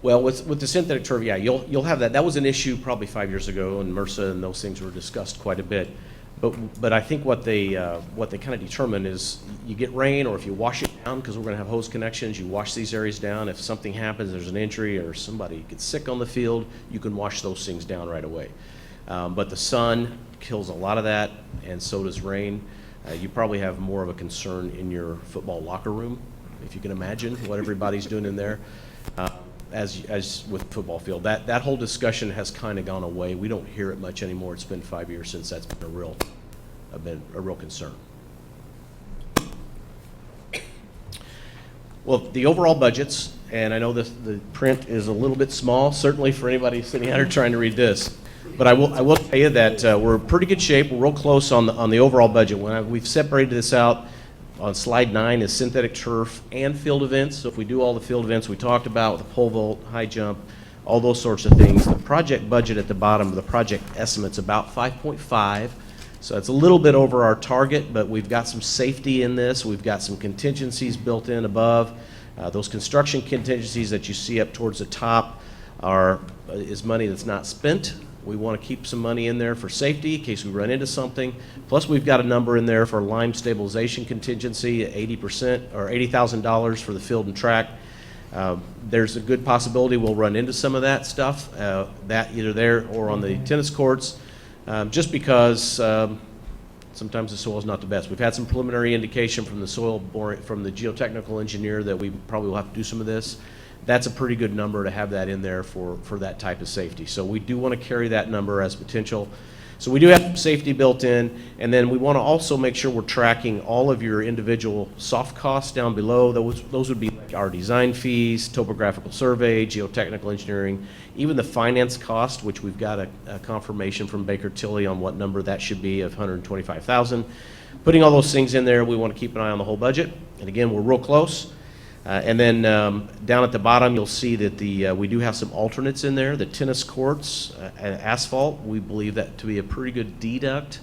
Well, with the synthetic turf, yeah, you'll have that. That was an issue probably 5 years ago, and MRSA and those things were discussed quite a bit. But I think what they kind of determine is you get rain, or if you wash it down, because we're going to have hose connections, you wash these areas down. If something happens, there's an injury or somebody gets sick on the field, you can wash those things down right away. But the sun kills a lot of that, and so does rain. You probably have more of a concern in your football locker room, if you can imagine what everybody's doing in there, as with football field. That whole discussion has kind of gone away. We don't hear it much anymore. It's been 5 years since that's been a real concern. Well, the overall budgets, and I know the print is a little bit small, certainly for anybody sitting out here trying to read this. But I will tell you that we're in pretty good shape. We're real close on the overall budget. We've separated this out on slide 9 is synthetic turf and field events. So if we do all the field events we talked about with the pole vault, high jump, all those sorts of things, the project budget at the bottom of the project estimate's about 5.5. So it's a little bit over our target, but we've got some safety in this. We've got some contingencies built in above. Those construction contingencies that you see up towards the top is money that's not spent. We want to keep some money in there for safety in case we run into something. Plus, we've got a number in there for lime stabilization contingency at 80% or $80,000 for the field and track. There's a good possibility we'll run into some of that stuff, that either there or on the tennis courts, just because sometimes the soil is not the best. We've had some preliminary indication from the from the geotechnical engineer that we probably will have to do some of this. That's a pretty good number to have that in there for that type of safety. So we do want to carry that number as potential. So we do have safety built in, and then we want to also make sure we're tracking all of your individual soft costs down below. Those would be like our design fees, topographical survey, geotechnical engineering, even the finance cost, which we've got a confirmation from Baker Tilly on what number that should be of $125,000. Putting all those things in there, we want to keep an eye on the whole budget. And again, we're real close. And then down at the bottom, you'll see that we do have some alternates in there. The tennis courts, asphalt, we believe that to be a pretty good deduct.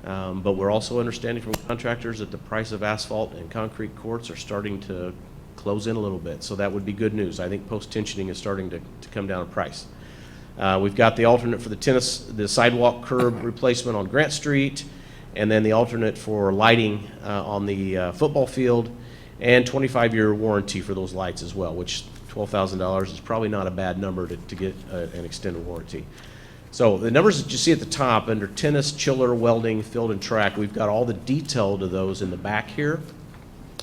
But we're also understanding from contractors that the price of asphalt and concrete courts are starting to close in a little bit. So that would be good news. I think post-tensioning is starting to come down in price. We've got the alternate for the sidewalk curb replacement on Grant Street, and then the alternate for lighting on the football field, and 25-year warranty for those lights as well, which $12,000 is probably not a bad number to get an extended warranty. So the numbers that you see at the top, under tennis, chiller, welding, field and track, we've got all the detail to those in the back here.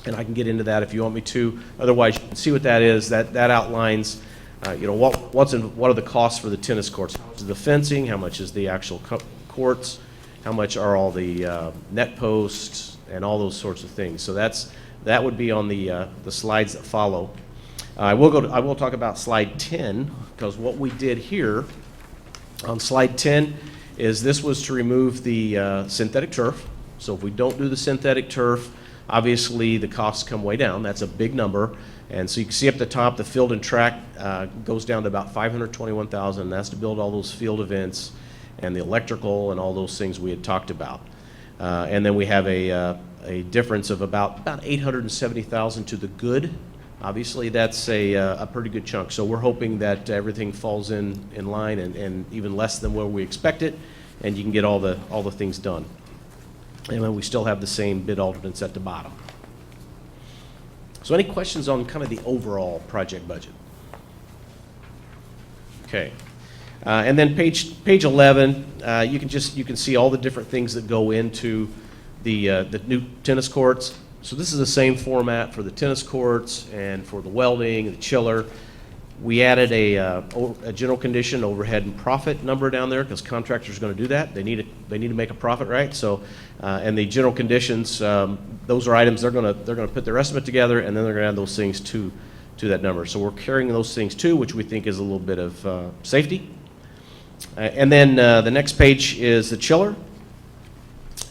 And I can get into that if you want me to. Otherwise, you can see what that is. That outlines, what are the costs for the tennis courts? How much is the fencing? How much is the actual courts? How much are all the net posts and all those sorts of things? So that would be on the slides that follow. I will talk about slide 10, because what we did here on slide 10 is this was to remove the synthetic turf. So if we don't do the synthetic turf, obviously the costs come way down. That's a big number. And so you can see up the top, the field and track goes down to about $521,000. That's to build all those field events and the electrical and all those things we had talked about. And then we have a difference of about $870,000 to the good. Obviously, that's a pretty good chunk. So we're hoping that everything falls in line and even less than where we expect it, and you can get all the things done. And then we still have the same bid alternates at the bottom. So any questions on kind of the overall project budget? Okay. And then page 11, you can see all the different things that go into the new tennis courts. So this is the same format for the tennis courts and for the welding and the chiller. We added a general condition overhead and profit number down there because contractors are going to do that. They need to make a profit, right? So, and the general conditions, those are items they're going to put their estimate together, and then they're going to add those things to that number. So we're carrying those things too, which we think is a little bit of safety. And then the next page is the chiller.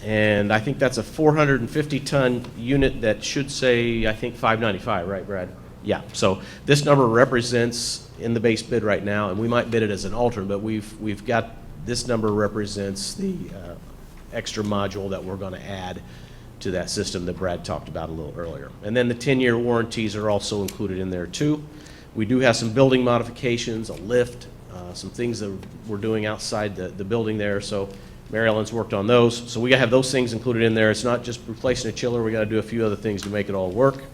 And I think that's a 450-ton unit that should say, I think, $595, right, Brad? Yeah, so this number represents in the base bid right now, and we might bid it as an alternate, but we've got, this number represents the extra module that we're going to add to that system that Brad talked about a little earlier. And then the 10-year warranties are also included in there too. We do have some building modifications, a lift, some things that we're doing outside the building there, so Mary Ellen's worked on those. So we got to have those things included in there. It's not just replacing a chiller. We got to do a few other things to make it all work.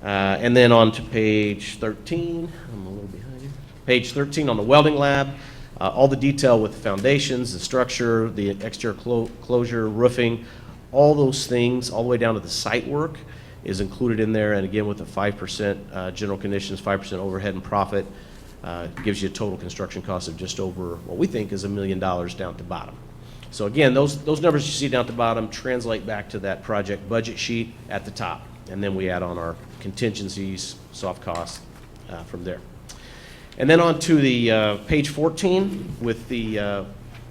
And then on to page 13. I'm a little behind here. Page 13 on the welding lab. All the detail with the foundations, the structure, the exterior closure, roofing, all those things, all the way down to the site work is included in there. And again, with the 5% general conditions, 5% overhead and profit, gives you a total construction cost of just over what we think is $1 million down at the bottom. So again, those numbers you see down at the bottom translate back to that project budget sheet at the top. And then we add on our contingencies, soft costs from there. And then on to the page 14 with the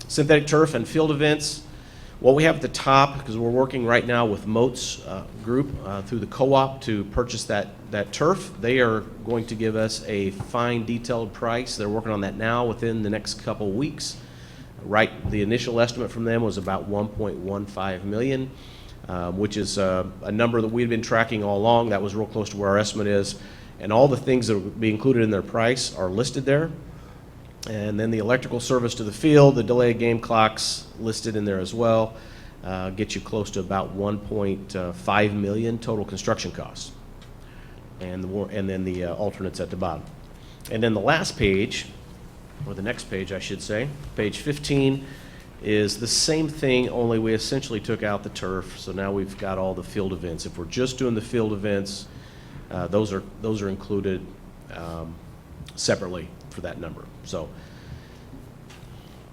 synthetic turf and field events. What we have at the top, because we're working right now with Moats Group through the co-op to purchase that turf. They are going to give us a fine detailed price. They're working on that now within the next couple weeks. Right, the initial estimate from them was about $1.15 million, which is a number that we've been tracking all along. That was real close to where our estimate is. And all the things that will be included in their price are listed there. And then the electrical service to the field, the delayed game clocks listed in there as well, get you close to about $1.5 million total construction costs. And then the alternates at the bottom. And then the last page, or the next page, I should say, page 15, is the same thing, only we essentially took out the turf. So now we've got all the field events. If we're just doing the field events, those are included separately for that number. So,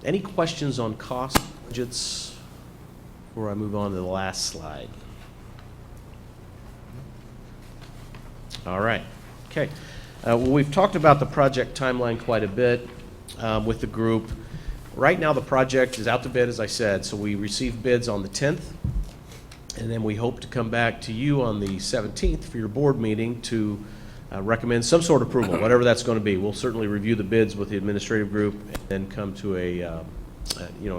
any questions on cost budgets before I move on to the last slide? All right. Okay. Well, we've talked about the project timeline quite a bit with the group. Right now, the project is out to bid, as I said. So we received bids on the 10th, and then we hope to come back to you on the 17th for your board meeting to recommend some sort of approval, whatever that's going to be. We'll certainly review the bids with the administrative group and then come to a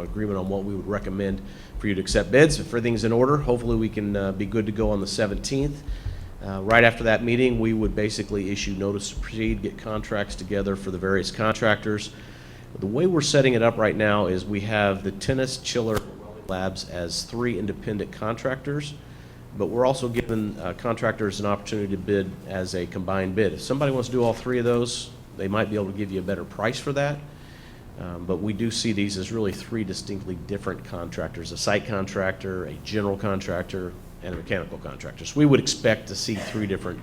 agreement on what we would recommend for you to accept bids. If everything's in order, hopefully we can be good to go on the 17th. Right after that meeting, we would basically issue notice to proceed, get contracts together for the various contractors. The way we're setting it up right now is we have the tennis, chiller, labs as 3 independent contractors, but we're also giving contractors an opportunity to bid as a combined bid. If somebody wants to do all 3 of those, they might be able to give you a better price for that. But we do see these as really three distinctly different contractors: a site contractor, a general contractor, and a mechanical contractor. So we would expect to see three different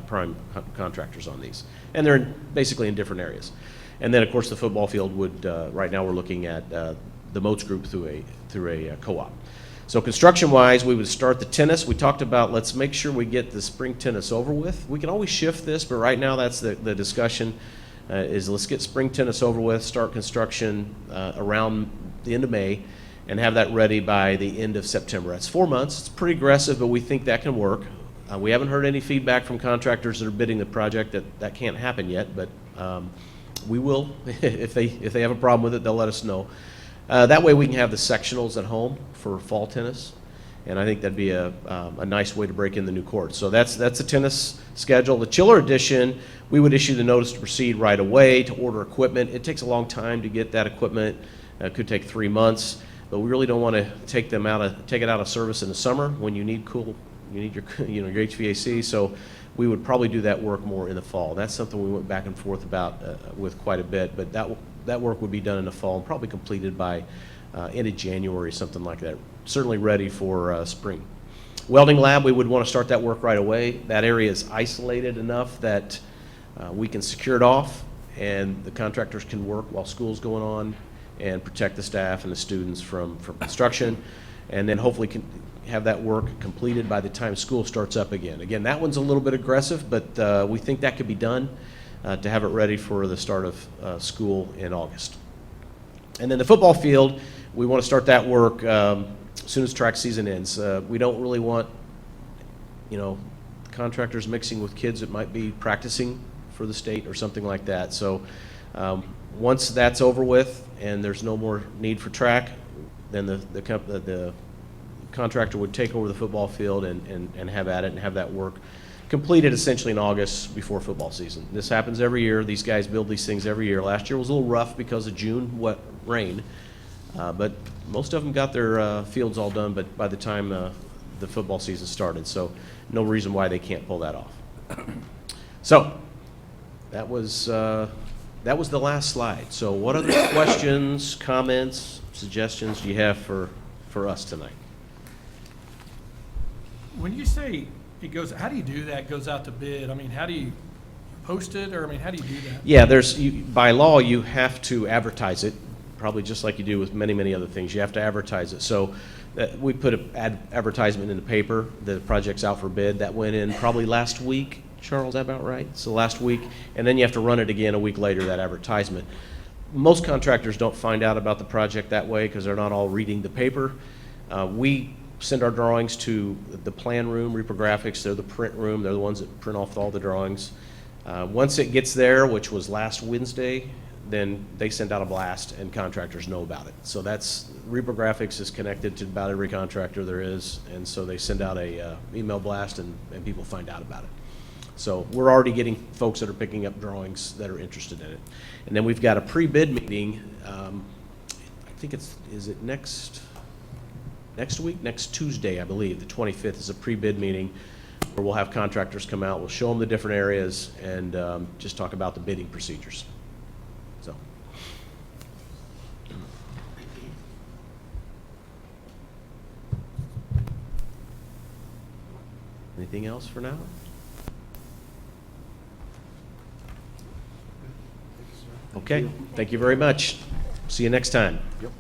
prime contractors on these. And they're basically in different areas. And then, of course, the football field would, right now we're looking at the Moats Group through a co-op. So construction-wise, we would start the tennis. We talked about, let's make sure we get the spring tennis over with. We can always shift this, but right now that's the discussion, is let's get spring tennis over with, start construction around the end of May, and have that ready by the end of September. That's 4 months. It's pretty aggressive, but we think that can work. We haven't heard any feedback from contractors that are bidding the project that can't happen yet, but we will. If they have a problem with it, they'll let us know. That way we can have the sectionals at home for fall tennis, and I think that'd be a nice way to break in the new court. So that's the tennis schedule. The chiller edition, we would issue the notice to proceed right away to order equipment. It takes a long time to get that equipment. It could take 3 months, but we really don't want to take it out of service in the summer when you need your HVAC. So we would probably do that work more in the fall. That's something we went back and forth about with quite a bit, but that work would be done in the fall and probably completed by end of January, something like that. Certainly ready for spring. Welding lab, we would want to start that work right away. That area is isolated enough that we can secure it off, and the contractors can work while school's going on and protect the staff and the students from construction, and then hopefully can have that work completed by the time school starts up again. Again, that one's a little bit aggressive, but we think that could be done to have it ready for the start of school in August. And then the football field, we want to start that work as soon as track season ends. We don't really want, contractors mixing with kids that might be practicing for the state or something like that. So once that's over with and there's no more need for track, then the contractor would take over the football field and have at it and have that work completed essentially in August before football season. This happens every year. These guys build these things every year. Last year was a little rough because of June wet rain, but most of them got their fields all done but by the time the football season started. So no reason why they can't pull that off. So that was the last slide. So what other questions, comments, suggestions do you have for us tonight? When you say it goes, how do you do that, goes out to bid? I mean, how do you post it, or, I mean, how do you do that? Yeah, by law, you have to advertise it, probably just like you do with many, many other things. You have to advertise it. So we put an advertisement in the paper, the project's out for bid. That went in probably last week. Charles, is that about right? So last week, and then you have to run it again a week later, that advertisement. Most contractors don't find out about the project that way because they're not all reading the paper. We send our drawings to the plan room, reprographics. They're the print room. They're the ones that print off all the drawings. Once it gets there, which was last Wednesday, then they send out a blast and contractors know about it. So reprographics is connected to about every contractor there is, and so they send out a email blast and people find out about it. So we're already getting folks that are picking up drawings that are interested in it. And then we've got a pre-bid meeting. I think is it next week? Next Tuesday, I believe. The 25th is a pre-bid meeting where we'll have contractors come out. We'll show them the different areas and just talk about the bidding procedures. So. Anything else for now? Okay, thank you very much. See you next time. Yep.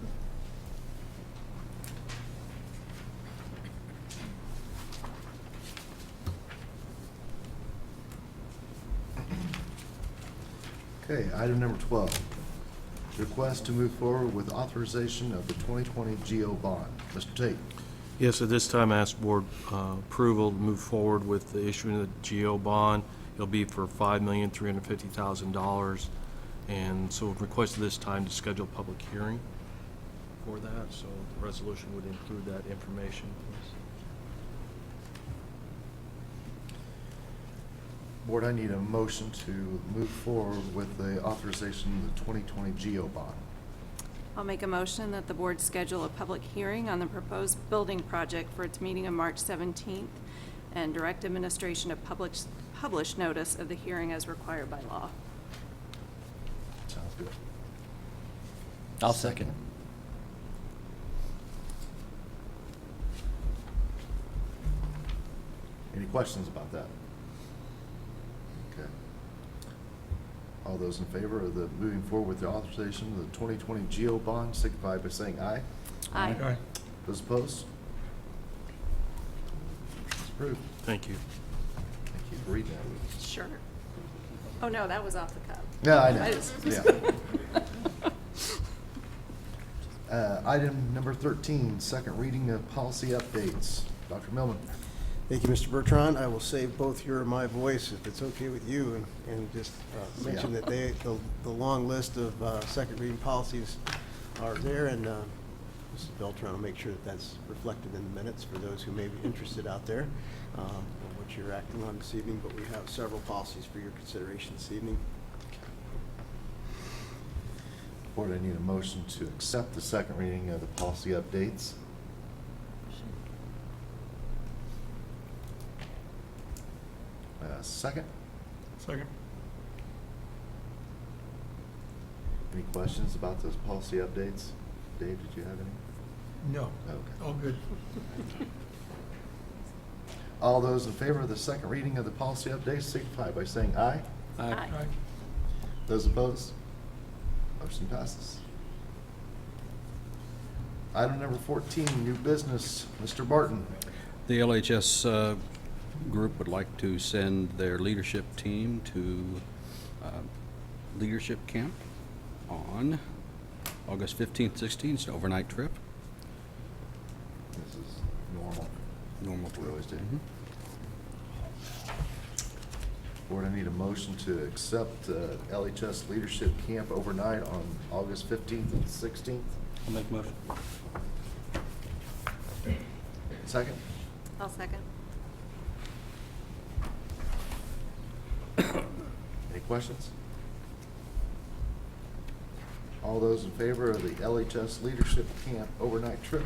Okay, item number 12, request to move forward with authorization of the 2020 GO bond. Mr. Tate. Yes, at this time, I ask board approval to move forward with the issuing of the GO bond. It'll be for $5,350,000. And so we've requested this time to schedule a public hearing for that. So the resolution would include that information, please. Board, I need a motion to move forward with the authorization of the 2020 GO bond. I'll make a motion that the board schedule a public hearing on the proposed building project for its meeting of March 17th and direct administration to publish notice of the hearing as required by law. Sounds good. I'll second. Any questions about that? Okay. All those in favor of the moving forward with the authorization of the 2020 GO bond signify by saying aye. Aye. Those opposed? It's approved. Thank you. Thank you for reading that. Sure. Oh, no, that was off the cuff. Yeah, I know. I just- Yeah. Item number 13, second reading of policy updates. Dr. Millman. Thank you, Mr. Bertrand. I will save both your and my voice if it's okay with you, and just mention that the long list of second reading policies are there, and Mrs. Beltran will make sure that that's reflected in the minutes for those who may be interested out there of what you're acting on this evening, but we have several policies for your consideration this evening. Board, I need a motion to accept the second reading of the policy updates. Second. Second. Any questions about those policy updates? Dave, did you have any? No. Okay. All good. All those in favor of the second reading of the policy updates signify by saying aye. Aye. Those opposed? Motion passes. Item number 14, new business. Mr. Barton. The LHS group would like to send their leadership team to leadership camp on August 15th, 16th. It's an overnight trip. This is normal. Normal We always do. Mhm. Board, I need a motion to accept LHS leadership camp overnight on August 15th and 16th. I'll make a motion. Second? I'll second. Any questions? All those in favor of the LHS leadership camp overnight trip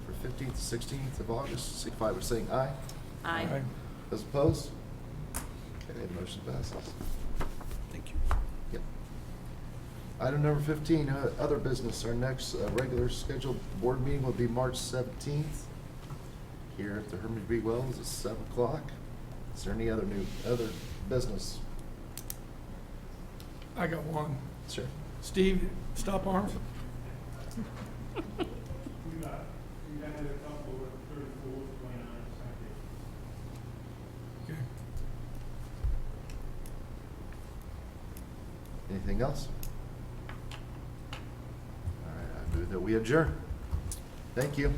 for 15th to 16th of August, signify by saying aye. Aye. Those opposed? Okay, motion passes. Thank you. Yep. Item number 15, other business. Our next regular scheduled board meeting will be March 17th here at the Hermitage B. Wells at 7 o'clock. Is there any other business? I got one. Sure. Steve, stop arms. You got a couple with 34, 29, Okay. Anything else? All right, I move that we adjourn. Thank you.